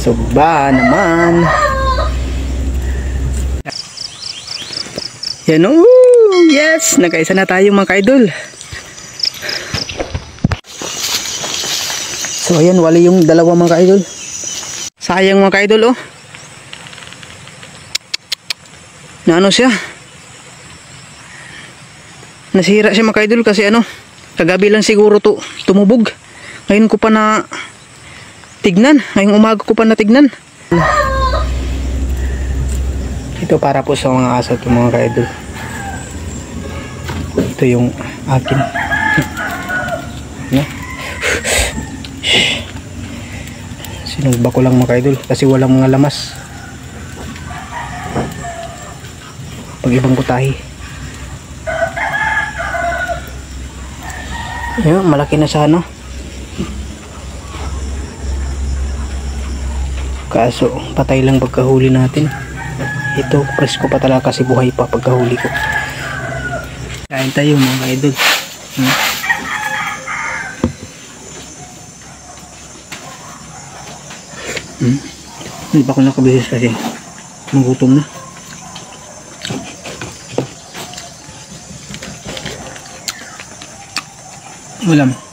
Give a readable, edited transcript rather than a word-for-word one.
Sugba naman. Yan o. Yes. Nagkaisa na tayo mga ka-idol. So ayan, wali yung dalawa mga ka-idol. Sayang mga ka-idol oh. Na ano siya. Nasira siya mga ka-idol kasi ano. Kagabi lang siguro to tumubog. Ngayon ko pa na tignan. Ngayong umaga ko pa na tignan. Ito para po sa mga aso ito mga ka-idol. Ito yung akin. Sinugba ko lang mga ka-idol kasi walang mga lamas. Pag ibang putahe. Ayun, malaki na sana. Kaso patay lang pagkahuli natin. Ito presko pa talaga kasi buhay pa pagkahuli ko. Kain tayo mga ka-idol. Hindi pa ako nakabisis kasi magutom na. Ulam.